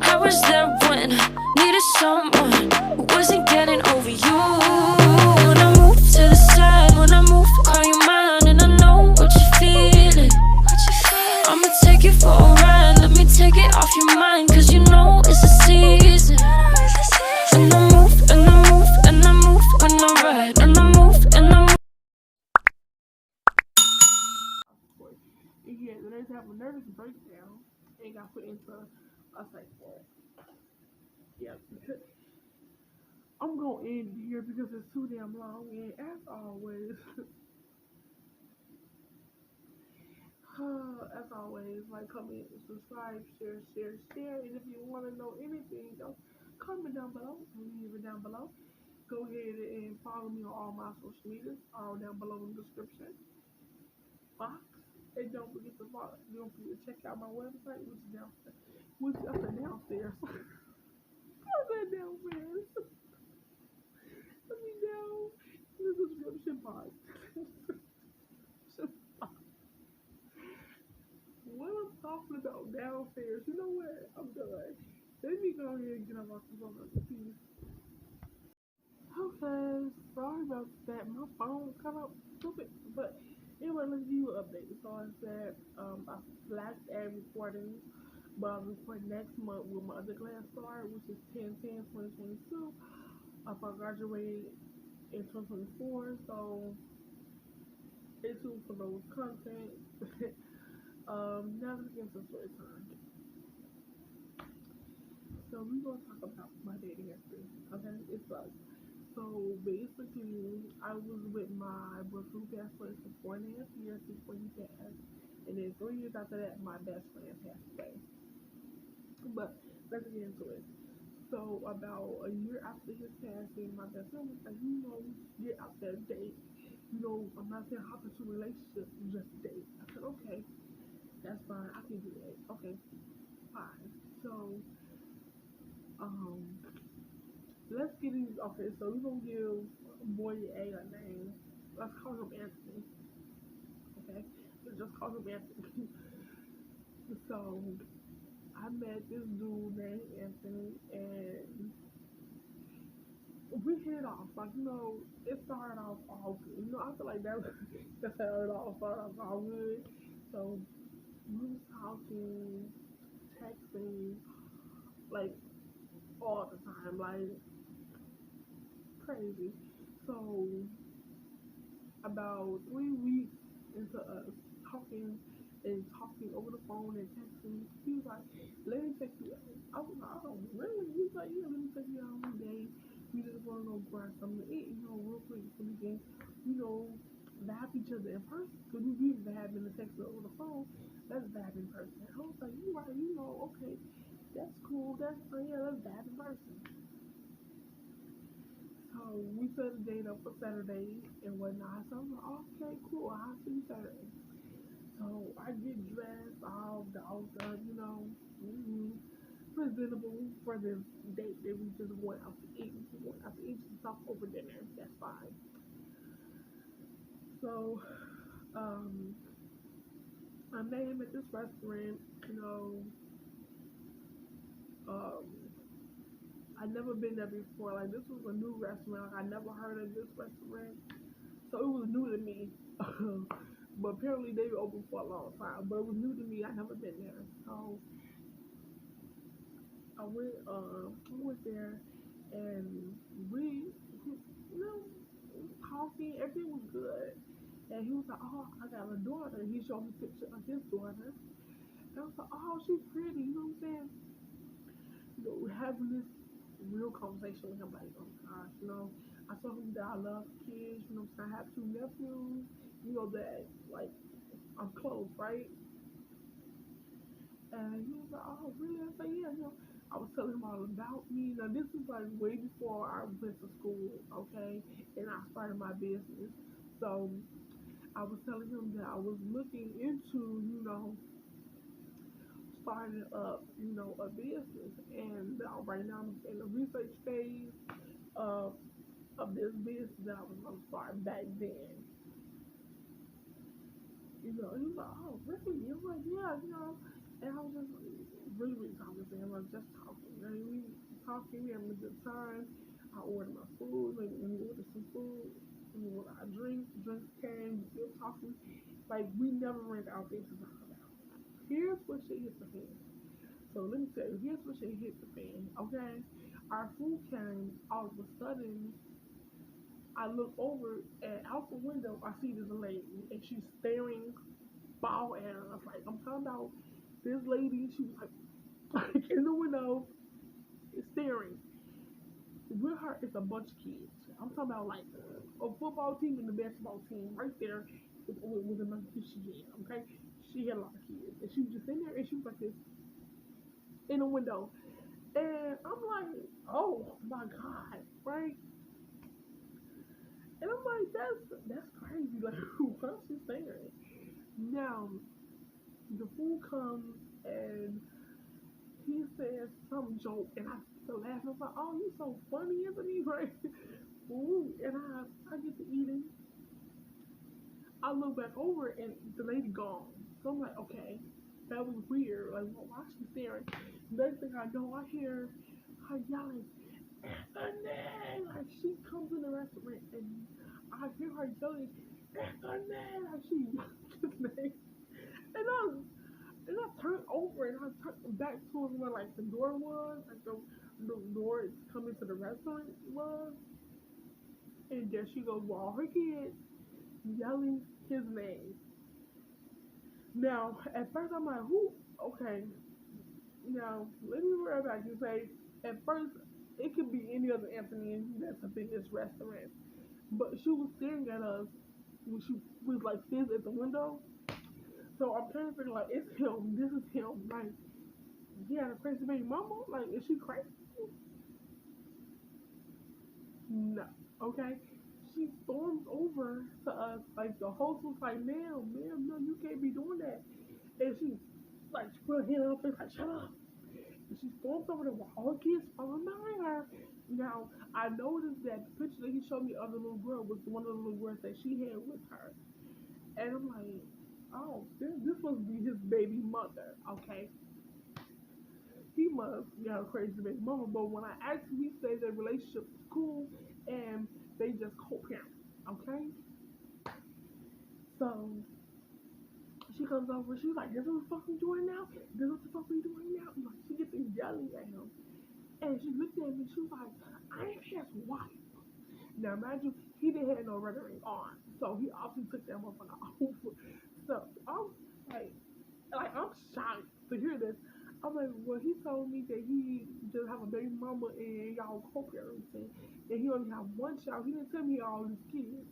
I was there when I needed someone who wasn't getting over you. When I move to the side, when I move, call you mine, and I know what you're feeling. I'ma take you for a ride, let me take it off your mind, cause you know it's a season. And I move, and I move, and I move when I ride, and I move, and I move. And he had to have a nervous breakdown and got put into a psych ward. Yeah, I'm gonna end here because it's too damn long. And as always, like, comment, subscribe, share. And if you want to know anything, don't comment down below. Leave it down below. Go ahead and follow me on all my social medias, all down below in the description box. And don't forget to follow. Don't forget to check out my website, which is downstairs. Which I said downstairs. I said downstairs. Let me down in the description box. What I'm talking about downstairs. You know what? I'm done. Let me go ahead and get on my phone. Peace. Okay, sorry about that. My phone kind of stupid, but anyway, let's give you an update. So I said I flashed ad recording, but I'll record next month with my other class start, which is 10/10/2022. I graduated in 2024, so stay tuned for those content. Now let's get into story time. So we're gonna talk about my dating history. Okay, it sucks. So basically, I was with my boyfriend who passed away for 4.5 years before he passed, and then 3 years after that, my best friend passed away. But let's get into it. So about a year after his passing, my best friend was like, get out there date. I'm not saying hop into a relationship, just date. I said, okay, that's fine. I can do that. Okay, fine. So, um, let's get these. Okay, so we're gonna give boy A a name. Let's call him Anthony. Okay, let's just call him Anthony. So I met this dude named Anthony, and we hit it off. Like, it started off all good. I feel like that started off all good. So we was talking, texting, like all the time, like crazy. So about 3 weeks into us talking over the phone and texting, he was like, "Let me take you out." I was like, "Oh, really?" He was like, "Yeah, let me take you out one day. We just want to go grab something to eat, real quick, so we can, you know, vibe each other in person. Because we vibe in the text over the phone. Let's vibe in person." I was like, "You right? Okay, that's cool. That's fine. Yeah, let's vibe in person." So we set a date up for Saturday and whatnot. So I was like, "Okay, cool. I'll see you Saturday." So I get dressed, all dolled up, presentable for the date that we just went out to eat. We went out to eat to talk over dinner. That's fine. So, um, I met him at this restaurant. Um, I never been there before. Like, this was a new restaurant. I never heard of this restaurant, so it was new to me. But apparently they were open for a long time. But it was new to me. I never been there. So I went there, and we, you know, talking. Everything was good. And he was like, "Oh, I got a daughter." And he showed me a picture of his daughter. And I was like, "Oh, she's pretty." You know what I'm saying? We're having this real conversation with him, like, "Oh gosh, I told him that I love kids. I have 2 nephews. That, like, I'm close, right?" And he was like, "Oh, really?" I said, "Yeah, I was telling him all about me. Now, this is like way before I went to school, okay? And I started my business. So I was telling him that I was looking into, starting up, a business. And right now I'm in the research phase of, this business that I was going to start back then. He was like, "Oh, really?" I'm like, "Yeah, And I was just really, really talking to him. I was just talking. I mean, we talking, we having a good time. I ordered my food, like we ordered some food, we ordered our drinks, drinks came, still talking. Like we never ran out things to talk about. Here's what shit hit the fan. So let me tell you, here's what shit hit the fan, okay? Our food came, all of a sudden, I look over and out the window, I see this lady, and she's staring ball at us. Like, I'm talking about this lady, she was like in the window, staring. With her, it's a bunch of kids. I'm talking about like a football team and the basketball team right there with another kid she had, okay? She had a lot of kids. And she was just in there and she was like this in the window. And I'm like, oh my God, right? And I'm like, that's crazy. Like, what's she saying? Now, the fool comes and he says some joke, and I still laugh. I'm like, oh, you so funny, Anthony, right? Ooh, and I get to eating. I look back over and the lady gone. So I'm like, okay, that was weird. Like, why is she staring? Next thing I know, I hear her yelling, Anthony! Like, she comes in the restaurant and I hear her yelling, Anthony! Like, she yells his name. And I turned over and I turned back towards where, like, the door was, like, the door coming to the restaurant was. And there she goes with all her kids yelling his name. Now, at first I'm like, who? Okay. Now, let me real back and say, at first, it could be any other Anthony that's a biggest restaurant. But she was staring at us when she was like this at the window. So I'm trying to figure like, it's him. This is him. Like, he had a crazy baby mama. Like, is she crazy? No. Okay. She storms over to us. Like the host was like, ma'am, no, you can't be doing that. And she like she put her hand up and like, shut up. And she storms over there while all the kids following behind her. Now I noticed that the picture that he showed me of the little girl was one of the little girls that she had with her. And I'm like, oh, this must be his baby mother, okay? He must got a crazy baby mama. But when I asked him, he said their relationship was cool and they just co-parent, okay? So she comes over, she's like, this is what the fuck we doing now? This is what the fuck we doing now? I'm like, she gets these yelling at him. And she looked at me, she was like, I ain't his wife. Now imagine he didn't have no red ring on. So he obviously took that motherfucker off. So I'm I'm shocked to hear this. I'm like, well, he told me that he just have a baby mama and y'all co-parenting, and he only have one child. He didn't tell me all these kids.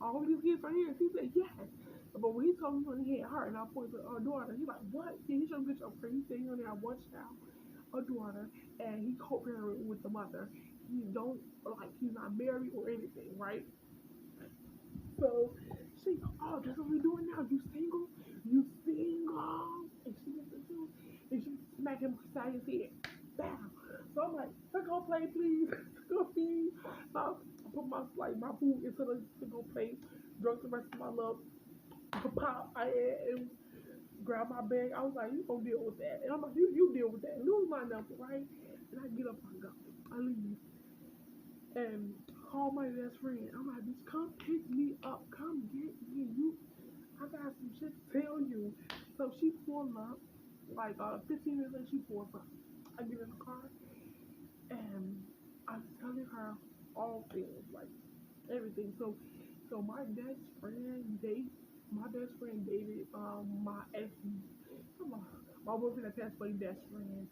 All these kids right here. He said yes. But when he told me he only had her, and I pointed to our daughter, he's like, what? Yeah, he showed me a picture of her. He said he only had one child, a daughter, and he co-parenting with the mother. He don't, like, he's not married or anything, right? So she go, oh, that's what we doing now. You single? You single? And she gets into and she smack him beside his head. Bam. So I'm like, go play, please. Go please. I put my food into the go plate, drunk the rest of my love. Pop I had and grab my bag. I was like, you gonna deal with that. And I'm like, you deal with that. Lose my number, right? And I get up, I go. I leave. And call my best friend. I'm like, bitch, come pick me up. Come get me. I got some shit to tell you. So she pulled up. Like 15 minutes later, she pulls up. I get in the car and I'm telling her all things, like everything. So my best friend dated my ex, my boyfriend that passed away best friend.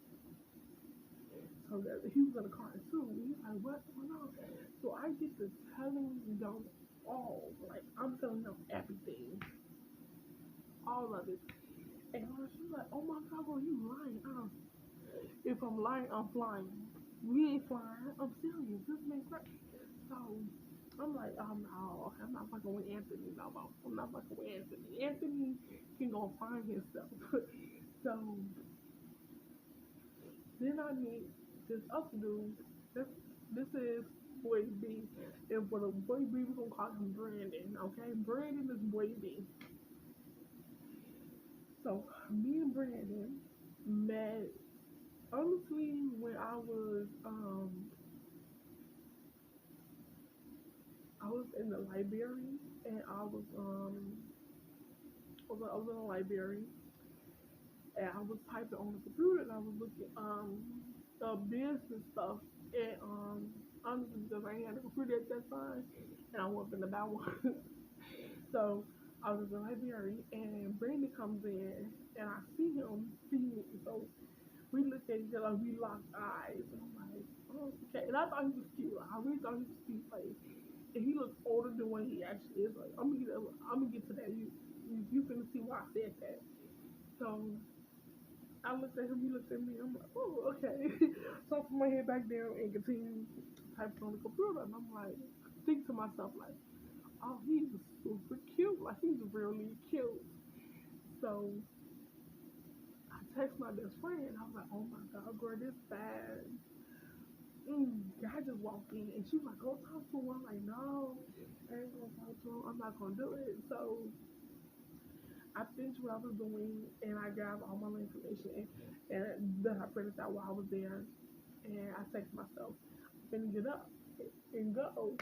So that he was in the car too. He's like, what's going on? So I get to telling them all, like I'm telling them everything, all of it. And she's like, oh my God, girl, you lying? If I'm lying, I'm flying. We ain't flying. I'm serious. This man crazy. So I'm like, oh no, I'm not fucking with Anthony no more. I'm not fucking with Anthony. Anthony can go find himself. So then I meet this other dude. This is Boy B. And for the Boy B, we're gonna call him Brandon, okay? Brandon is Boy B. So me and Brandon, met honestly when I was in the library and I was in the library and I was typing on the computer and I was looking business stuff and honestly because I ain't had a computer at that time and I wasn't gonna buy one. So I was in the library and Brandon comes in and I see me. So we looked at each other, we locked eyes and I'm like, oh, okay. And I thought he was cute. Like, I really thought he was cute. Like, and he looks older than what he actually is. Like, I'm gonna get to that. You finna see why I said that. So I looked at him, he looked at me, I'm like, oh, okay. So I put my head back down and continue typing on the computer. And I'm like, think to myself, like, oh, he's super cute. Like, he's really cute. So I text my best friend. I was like, oh my God, girl, this bad. I just walked in and she was like, go talk to him. I'm like, no, I ain't gonna talk to him. I'm not gonna do it. So I finished what I was doing and I got all my information and then I printed out while I was there and I texted myself, I'm finna get up and go.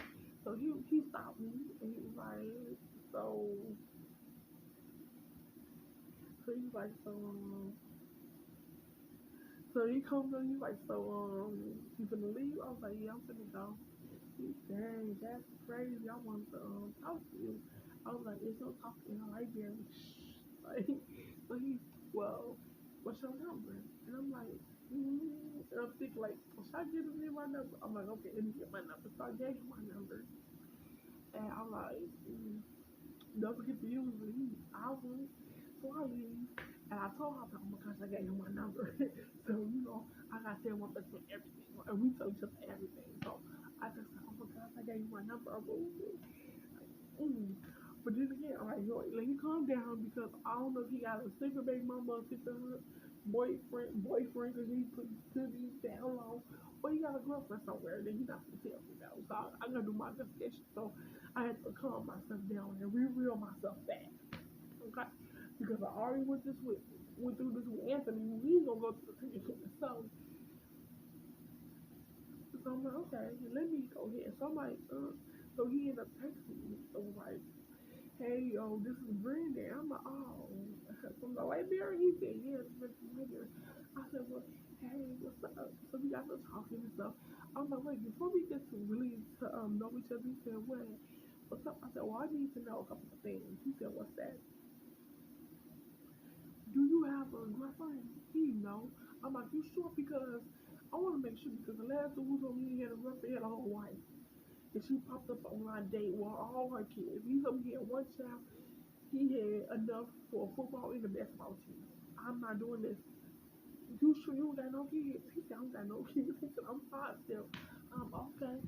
So he stopped me and he was like, so he was like, so he comes on you like, you finna leave? I was like, yeah, I'm finna go. He, dang, that's crazy. I wanted to talk to you. I was like, it's no talking in the library. Like, so he, well, what's your number? And I'm like, and I'm thinking like, well, should I give him my number? I'm like, okay, let me get my number. So I gave him my number, and I'm like, don't forget to use it. I won't. So I leave. And I told her, oh my gosh, I gave him my number. So, I got to tell my best friend everything. And we tell each other everything. So I just said, oh my gosh, I gave you my number. Mm. But then again, I'm like, yo, let me calm down because I don't know if he got a secret baby mama or secret boyfriend, because he put these down low. Or he got a girlfriend somewhere that he's not going to tell me about. So I'm going to do my investigation. So I had to calm myself down and re-reel myself back. Okay? Because I already went through this with Anthony. We ain't gonna go through this again. So I'm like, okay, let me go ahead. So I'm like, so he ended up texting me. So I'm like, hey, yo, this is Brandon. I'm like, oh, from the library? He said, yeah, it's from the library. I said, well, hey, what's up? So we got to talking and stuff. I'm like, wait, before we get to really to know each other, he said, what? What's up? I said, well, I need to know a couple of things. He said, what's that? Do you have a girlfriend? He know. I'm like, you sure? Because I want to make sure because the last dude told me he had a girlfriend, he had a whole wife. And she popped up on my date with all her kids. He told me he had one child. He had enough for a football and a basketball team. I'm not doing this. You sure you don't got no kids? He said, I don't got no kids. He said, I'm fine still. I'm okay.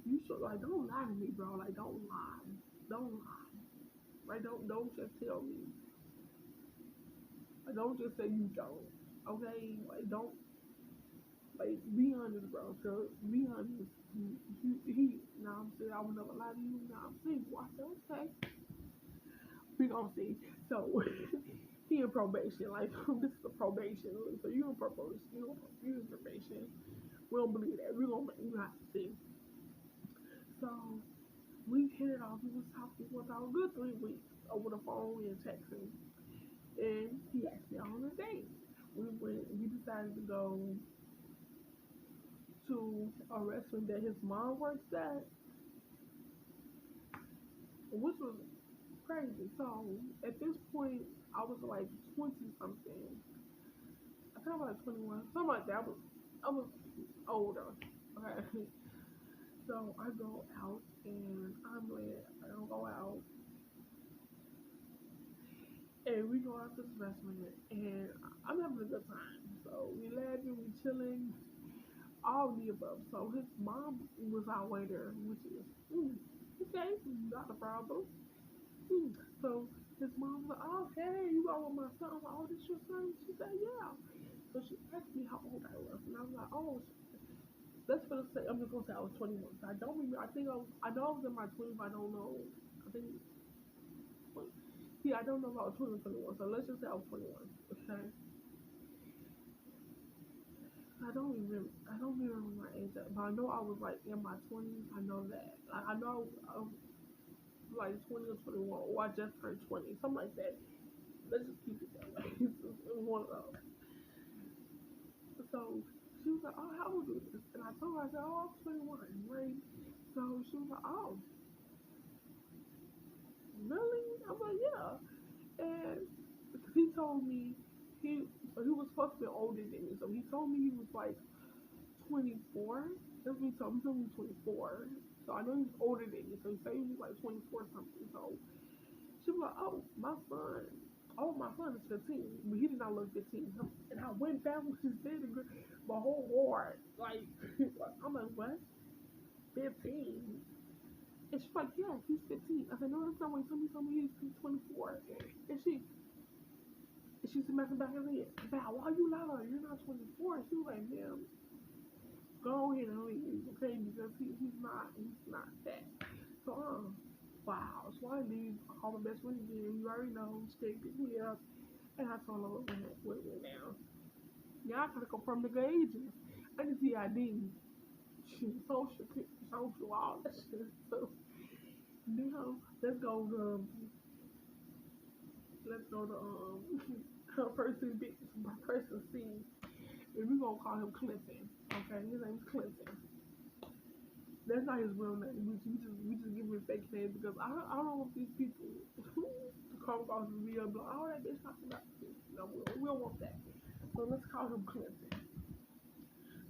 You sure? Like, don't lie to me, bro. Like, don't lie. Don't lie. Like, don't just tell me. Like, don't just say you don't. Okay? Like, don't. Like, be honest, bro. So, be honest. Now I'm saying I would never lie to you. Now I'm single. I said, okay. We gonna see. So, he in probation. Like, this is a probation. So, you in probation. You in probation. We don't believe that. We have to see. So, we hit it off. We was talking for about a good 3 weeks over the phone and texting. And he asked me on a date. We decided to go to a restaurant that his mom works at, which was crazy. So at this point, I was like 20 something. I think I was like 21, something like that. I was older. Okay. So I go out and I'm like, I don't go out. And we go out to this restaurant and I'm having a good time. So we laughing, we chilling, all of the above. So his mom was our waiter, which is okay, not a problem. So his mom was like, oh, hey, you out with my son? I'm like, oh, this your son? She said, yeah. So she asked me how old I was, and I was like, oh, let's gonna say I'm just gonna say I was 21. So I don't remember. I know I was in my 20s, but I don't know. I think, yeah, I don't know if I was 20 or 21. So let's just say I was 21. Okay. I don't remember my age, but I know I was like in my 20s. I know that. I know I was like 20 or 21, or I just turned 20, something like that. Let's just keep it that way. It was one of those. So she was like, "Oh, how old is this?" And I told her, I said, "Oh, I'm 21, right?" So she was like, "Oh, really?" I was like, "Yeah." And he told me he he was supposed to be older than me, so he told me he was like 24. That's what he told me. He told me he was 24. So I know he's older than me. So he said he was like 24 something. So she was like, "Oh, my son. Oh, my son is 15, but he did not look 15." And I went back when she said it, my whole heart, like, I'm like, "What? 15?" And she's like, "Yeah, he's 15." I said, "No, that's not what he told me he's 24." And she said, "Back in her head, Val, why you lie to her? You're not 24." She was like, "Ma'am, go ahead and leave, okay? Because he's not that." So, wow. So I leave, I call my best friend again. You already know, she picked me up, and I told her what went down. Now I gotta confirm the ages. I need the ID, social, all that shit. So now let's go to her person B, my person C, and we're gonna call him Clinton. Okay, his name's Clinton. That's not his real name. We just give him a fake name because I don't want these people to come across as real. But all that bitch talking about this. No, we don't want that. So let's call him Clinton.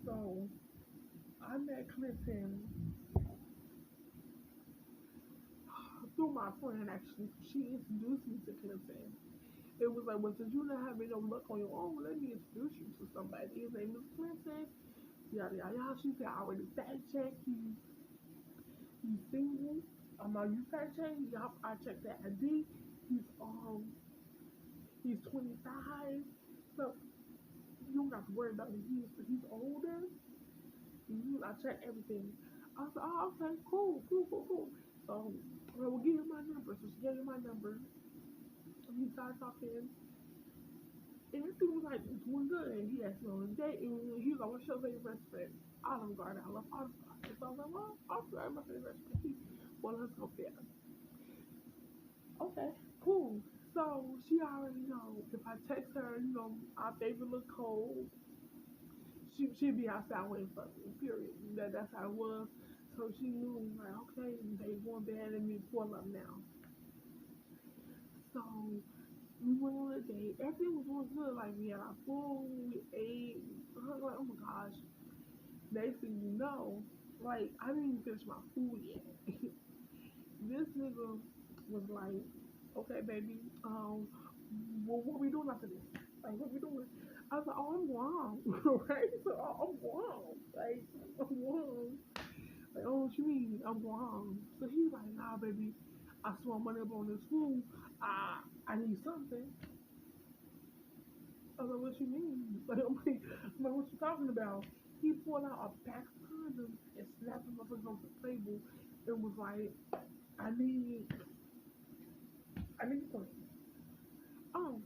So I met Clinton through my friend actually. She introduced me to Clinton. It was like, well, since you not having no luck on your own, let me introduce you to somebody. His name is Clinton. Yada yada yada. She said I already fact checked. He's single. You fact check. I checked that ID. He's um he's 25. So you don't have to worry about it. He's older. I checked everything. I said, "Oh, okay, cool." So I will give you my number. So she gave me my number. And we started talking. And everything was like doing good. And he asked me on a date. And he was like, "What's your favorite restaurant?" Olive Garden. I love Olive Garden. So I was like, "Well, Olive Garden, my favorite restaurant." Well, let's go there. Okay, cool. So she already know if I text her, our favorite look cold, she'd be outside waiting for me. Period. That's how it was. So she knew like, okay, they going bad and me pull up now. So we went on a date. Everything was going good. Like we had our food, we ate. I was like, oh my gosh. Next thing you know, like I didn't even finish my food yet. This nigga was like, okay, baby, what we doing after this? Like, what we doing? I was like, oh, I'm wrong, right? So I'm wrong, like, I'm wrong. Like, oh, what you mean? I'm wrong. So he was like, nah, baby, I spent money up on this food. I need something. I was like, what you mean? Like, what you talking about? He pulled out a pack of condoms and slapped them up against the table and was like, I need, I need something. Oh,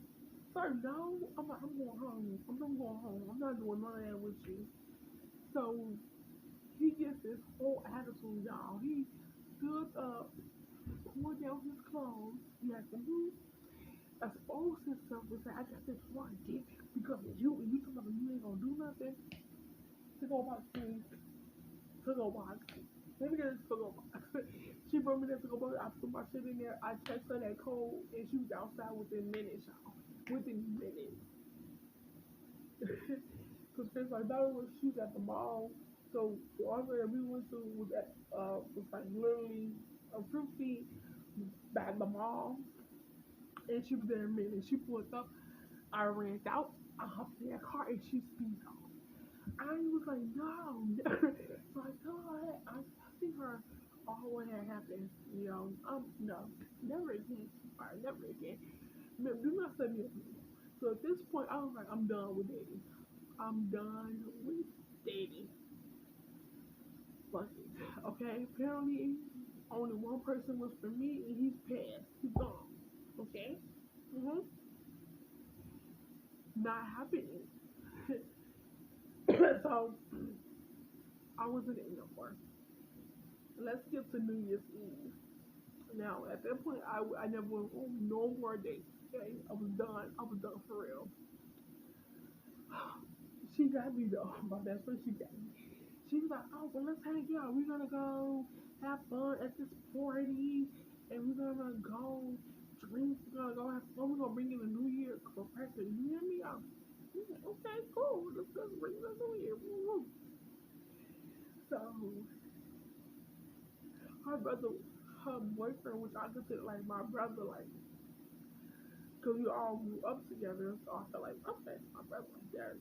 sir, no. I'm like, I'm going home. I'm going home. I'm not doing none of that with you. So he gets this whole attitude, y'all. He stood up, pulled down his clothes. He had to expose himself and say, I got this one dick because of you. And you talking about you ain't gonna do nothing to go box, please. To go box. Let me get this to go box. She brought me that to go box. I put my shit in there. I text her that code and she was outside within minutes, y'all. Within minutes. Because Chris, like, that was she was at the mall. So the offer that we went to was like literally a few feet back the mall, and she was there a minute. She pulled up. I ran out. I hopped in that car and she speeds off. I was like, no. So I told her, I see her all what had happened. No, never again. All right, never again. Do not set me up. So at this point, I was like, I'm done with dating. I'm done with dating. Fuck it. Okay, apparently only one person was for me and he's passed. He's gone. Okay? Mm-hmm. Not happening. So I wasn't in no more. Let's get to New Year's Eve. Now, at that point, I never went on no more dates. Okay, I was done. I was done for real. She got me though. My best friend, she got me. She was like, "Oh, well, let's hang out. We're gonna go have fun at this party, and we're gonna go drink. We're gonna go have fun. We're gonna bring in a New Year for present. You hear me? I'm like, okay, cool. Let's bring in a New Year. Woo-woo." So her brother, her boyfriend, which I consider like my brother, like, cause we all grew up together. So I felt like, okay, my brother, like that.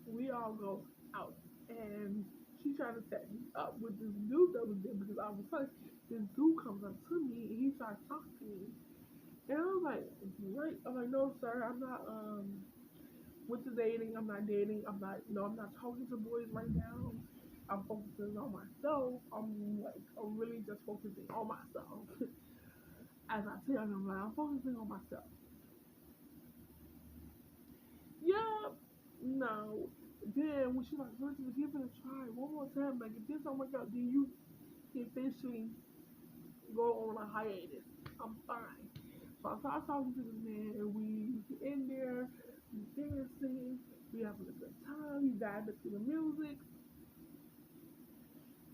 We all go out, and she tried to set me up with this dude that was there because I was like, this dude comes up to me and he starts talking to me, and I was like, what? I'm like, no, sir, I'm not with the dating. I'm not dating. I'm not, no, I'm not talking to boys right now. I'm focusing on myself. I'm really just focusing on myself. As I tell them, like, I'm focusing on myself. Yeah, no. Then when she like, Virgin, if you're gonna try one more time, like if this don't work out, then you officially go on a hiatus. I'm fine. So I started talking to this man, and we in there, we dancing, we having a good time, we vibing to the music.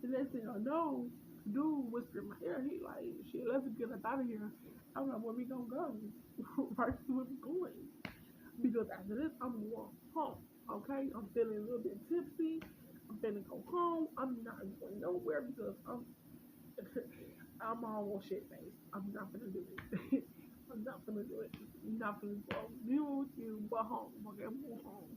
The next thing I know, dude whispered in my ear, he like, shit, let's get us out of here. I'm like, where we gonna go? Right to where we going? Because after this, I'm going home. Okay, I'm feeling a little bit tipsy. I'm finna go home. I'm not going nowhere because I'm almost shit faced. I'm not gonna do it. I'm not gonna do it. I'm not gonna go deal with you, but home. Okay, I'm going home.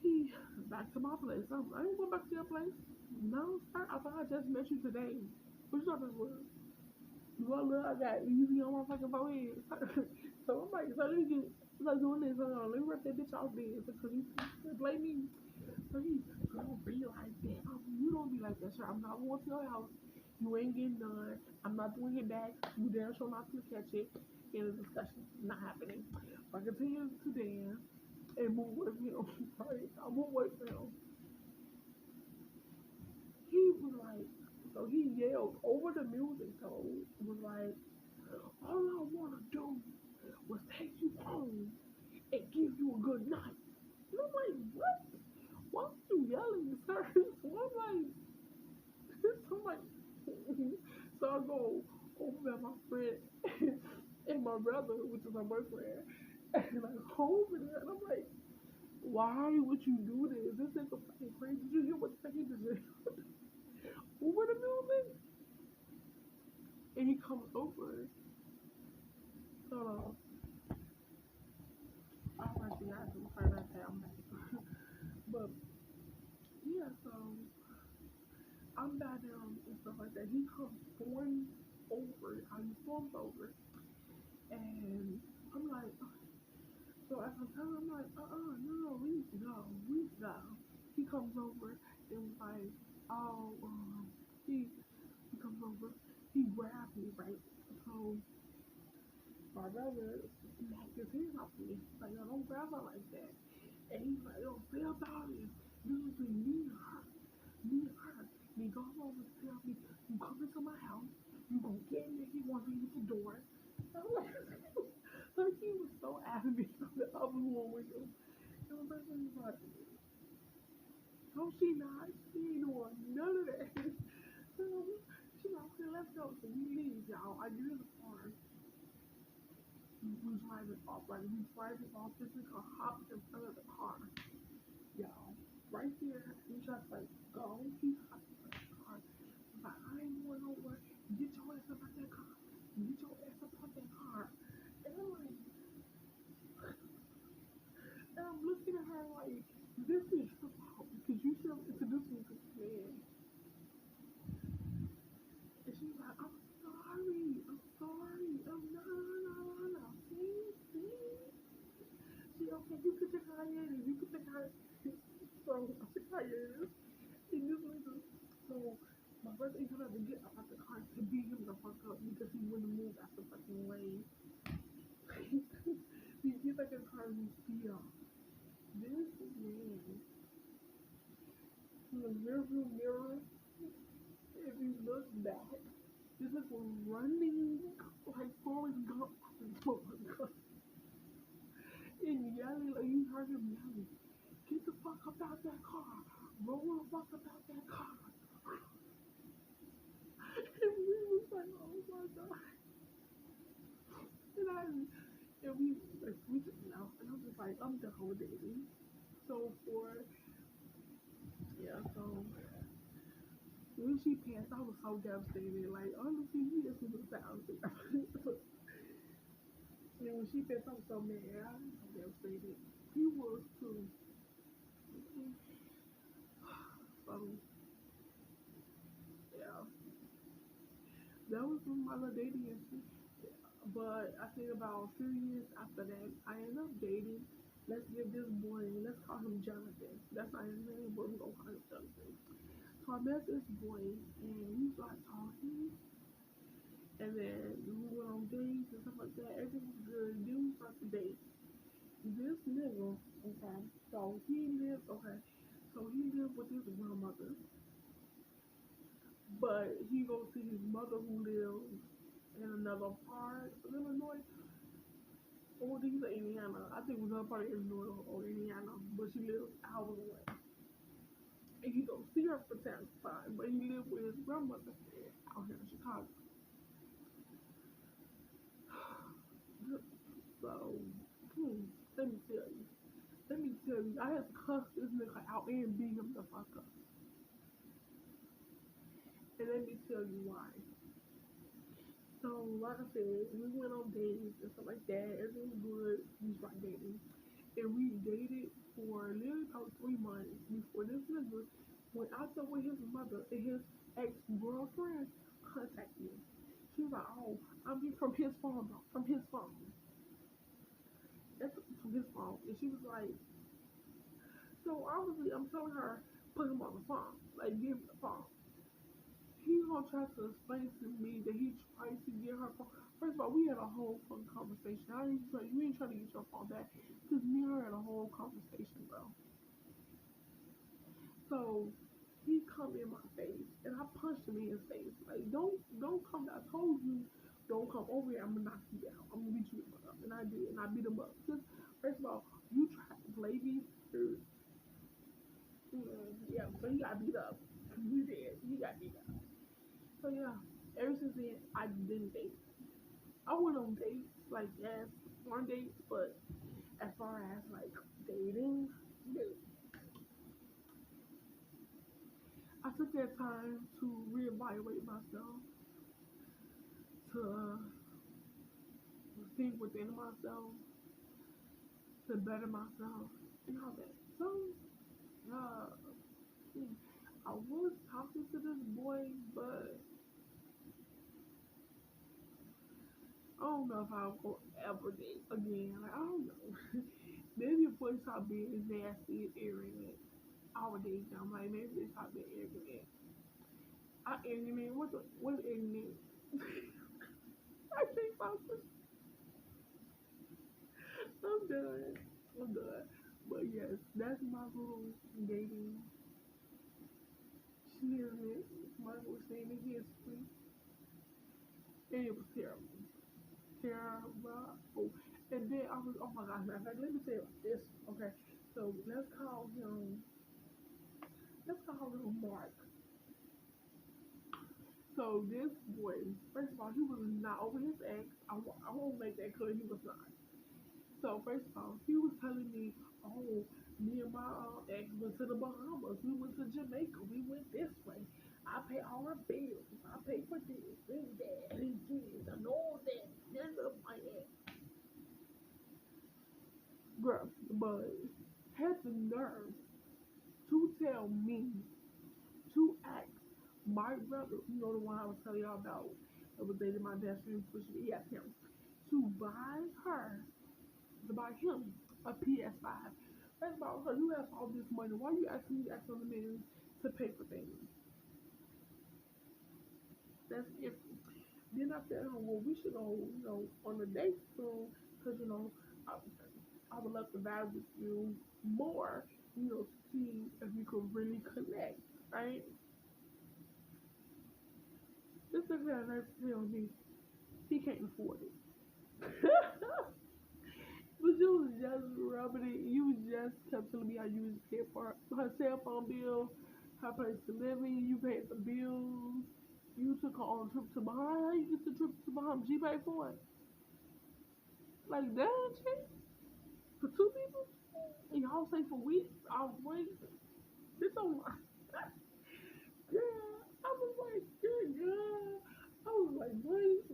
He back to my place. I ain't going back to your place. No, sir. I thought I just met you today. What you thought this was? Well, look, I got easy on my fucking forehead. So I'm like, so let me get like doing this. Hold on, let me rip that bitch off then. Because you play me. So he don't be like that. You don't be like that, sir. I'm not going to your house. You ain't getting done. I'm not doing it back. You damn sure not gonna catch it in a discussion. Not happening. So I continue to dance and move with him. Right? I move with him. He was like, so he yelled over the music. So it was like, all I wanna do was take you home and give you a good night. And I'm like, what? Why are you yelling, sir? So I'm like, so I'm like, so I go over at my friend and my brother, which is my boyfriend, and I go over there, and I'm like, why would you do this? This nigga fucking crazy. Did you hear what the fuck he just did? Over the music? And he comes over. So, I'm like, yeah, I'm sorry about that. I'm back. But, yeah, so I'm back down and stuff like that. He comes storming over. He storms over. And I'm like, so as I'm telling him, I'm like, no, we need to go. We need to go. He comes over and was like, oh, he comes over. He grabs me, right? So my brother knocked his hands off me. Like, yo, don't grab her like that. And he's like, yo, say about it. This is between me and her. Me and her. And he goes over to tell me, you come into my house, you gonna get me, he wants me at the door. I'm like, like he was so adamant on the other one with him. And my brother was like, no, she not. She ain't doing none of that. So she's like, okay, let's go. So we leave, y'all. I get in the car. We driving off. Like, we driving off. This nigga hopped in front of the car. Y'all. Right there. He just like, go. He hopped in front of the car. He's like, I ain't going nowhere. Get your ass up out that car. Get your ass up out that car. And I'm like, and I'm looking at her like, this is your fault because you should have introduced me to this man. And she's like, I'm sorry. I'm sorry. I'm no. See? She, okay, you can take hiatus. You can take hiatus. So I took hiatus. And this nigga, so my brother ain't gonna have to get out the car to beat him the fuck up because he wouldn't move after fucking lane. He's like in the car and he's speed off. rearview mirror, if you look back, this is running like Forrest Gump, and yelling, like you heard him yelling, "Get the fuck up out that car! Roll the fuck up out that car!" And we was like, "Oh my god!" And I, and we just, and I'm just like, I'm done with dating. So so when she passed, I was so devastated. Like, honestly, he is super talented. And when she passed, I was so mad. I was so devastated. He was too. So, yeah, that was my little dating history. But I think about a few years after that, I ended up dating. Let's give this boy, let's call him Jonathan. That's not his name, but we're gonna call him Jonathan. So I met this boy, and we started talking, and then we went on dates and stuff like that. Everything was good. Then we started to date. This nigga, okay, so he lived with his grandmother, but he go see his mother who lives in another part of Illinois. Or did he say Indiana? I think it was another part of Illinois or Indiana, but she lives hours away. And he go see her from time to time, but he lived with his grandmother out here in Chicago. So, hmm, let me tell you. Let me tell you, I had to cuss this nigga out and beat him the fuck up. And let me tell you why. So, like I said, we went on dates and stuff like that. Everything was good. We started dating. And we dated for literally about 3 months before this nigga went out there with his mother and his ex-girlfriend contacted me. She was like, "Oh, I'm here from his phone, bro. From his phone." That's from his phone. And she was like, so obviously I'm telling her, put him on the phone. Like, give him the phone. He gonna try to explain to me that he tried to get her phone. First of all, we had a whole fucking conversation. You ain't trying to get your phone back. Because me and her had a whole conversation, bro. So he come in my face and I punched him in his face. Like, don't come. I told you, don't come over here. I'm gonna knock you out. I'm gonna beat you up. And I did, and I beat him up. Because first of all, you tried to play me. Yeah, so he got beat up. He did. He got beat up. So yeah, ever since then, I didn't date. I went on dates, like yes, on dates, but as far as like dating, no. I took that time to reevaluate myself, to think within myself, to better myself, and all that. So, uh, I was talking to this boy, but I don't know if I'll go ever date again. Like, I don't know. Maybe if boy stop being nasty and arrogant, I would date them. Like, maybe they stop being arrogant. I ignorant. What's ignorant? I think I'm done. I'm done. But yes, that's my little dating snippet. My little dating history. And it was terrible. Terrible. Oh, and then I was, oh my gosh, matter of fact, let me tell you this. Okay, so let's call him Mark. So this boy, first of all, he was not over his ex. I won't make that clear. He was not. So first of all, he was telling me, "Oh, me and my ex went to the Bahamas. We went to Jamaica. We went this way. I pay all our bills. I pay for this and that and kids and all that and stuff like that." Girl, but had the nerve to tell me to ask my brother, the one I was telling y'all about, that was dating my best friend, which yes, him, to buy him a PS5. First of all, so you have all this money. Why you asking me asking the man to pay for things? That's different. Then I said, "Oh, well, we should go, on a date soon, because, I, I would love to vibe with you more, to see if we could really connect." right? This nigga got nerve to tell me he can't afford it. But you was just rubbing it. You was just kept telling me how you was paying for her cell phone bill, her place to live in. You paid the bills. You took her on a trip to Bahamas. How you get the trip to Bahamas? She paid for it. Like that shit for two people. And y'all say for weeks. I was waiting. This on my girl. I was like, good girl. I was like, wait.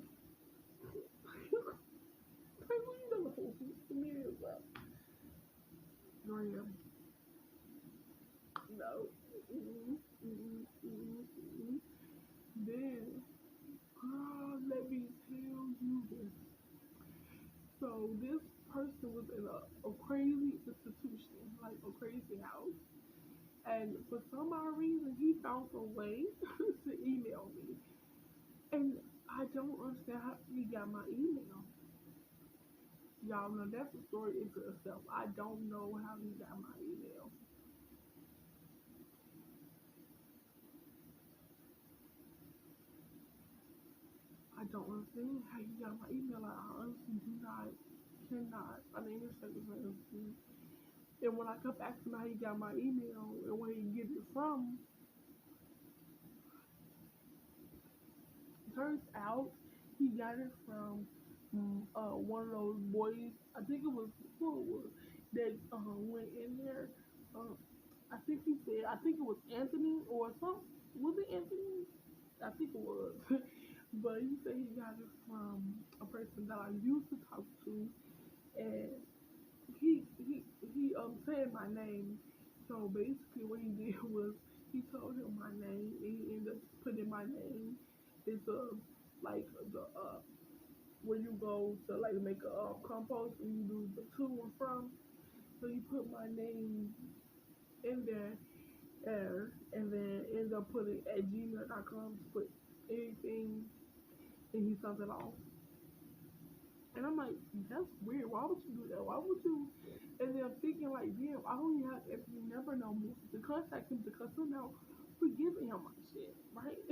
Like, what you never supposed to me about? Graham. No. Mm-mm, mm-mm, mm-mm, mm-mm. Then, girl, let me tell you this. So this person was in a crazy institution, like a crazy house. And for some odd reason, he found a way to email me. And I don't understand how he got my email. Y'all know that's a story into itself. I don't know how he got my email. I don't understand how he got my email. I honestly do not, cannot. I mean, it's circumstances. And when I kept asking how he got my email and where he get it from, turns out he got it from one of those boys. I think it was who it was that went in there. Um, I think he said I think it was Anthony or some. Was it Anthony? I think it was. But he said he got it from a person that I used to talk to, and he said my name. So basically, what he did was he told him my name, and he ended up putting my name. It's like the where you go to like make a compost and you do the to and from. So you put my name in there, and then end up putting at gmail.com to put anything, and he sent it off. And I'm like, that's weird. Why would you do that? Why would you? And then I'm thinking like, damn, I don't even have Anthony number no more to contact him because I'm now forgiving him my shit, right?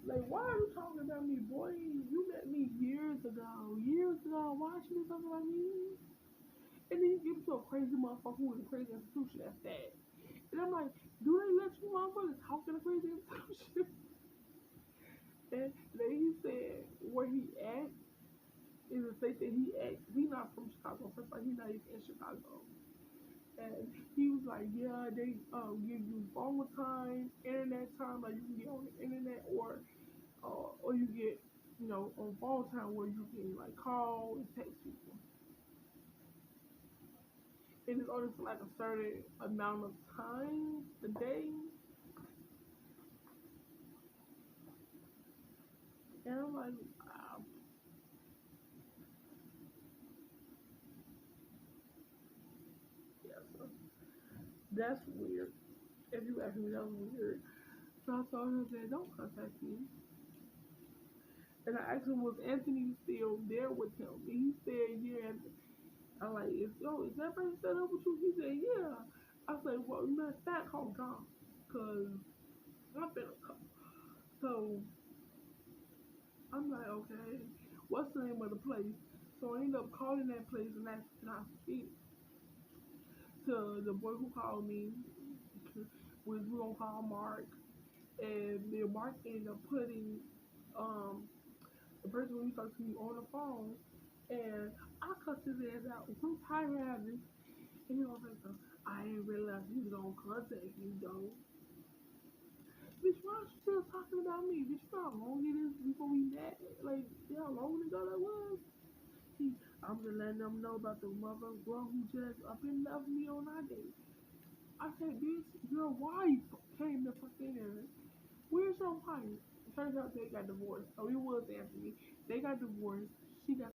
Like, why are you talking about me, boy? You met me years ago. Years ago. Why should you talking about me? And then you give it to a crazy motherfucker who is a crazy institution that's that. And I'm like, do they let you motherfuckers talk in a crazy institution? And then he said where he at is a state that he at. He not from Chicago. First of all, he not even in Chicago. And he was like, yeah, they give you phone time, internet time, like you can get on the internet, or you get, on phone time where you can like call and text people. And it's only for like a certain amount of time a day. And I'm like, yeah, so that's weird. If you ask me, that was weird. So I told him, I said, don't contact me. And I asked him, was Anthony still there with him? And he said, yeah. I'm like, is that person set up with you? He said, yeah. I said, well, you matter of fact, call John. Because I'm finna call. So I'm like, okay, what's the name of the place? So I ended up calling that place and asking, can I speak to the boy who called me, which we're going to call Mark. And then Mark ended up putting the person who talked to me on the phone. And I cussed his ass out. I'm tired of having. And he was like, I ain't realized he was gonna contact me though. Bitch, why are you still talking about me? Bitch, you know how long it is before we met? Like, you know how long ago that was? I'm just letting them know about the mother girl who just up and left me on our date. I said, bitch, your wife came to fucking there. Where's your wife? Turns out they got divorced. Oh, it was Anthony. They got divorced. She got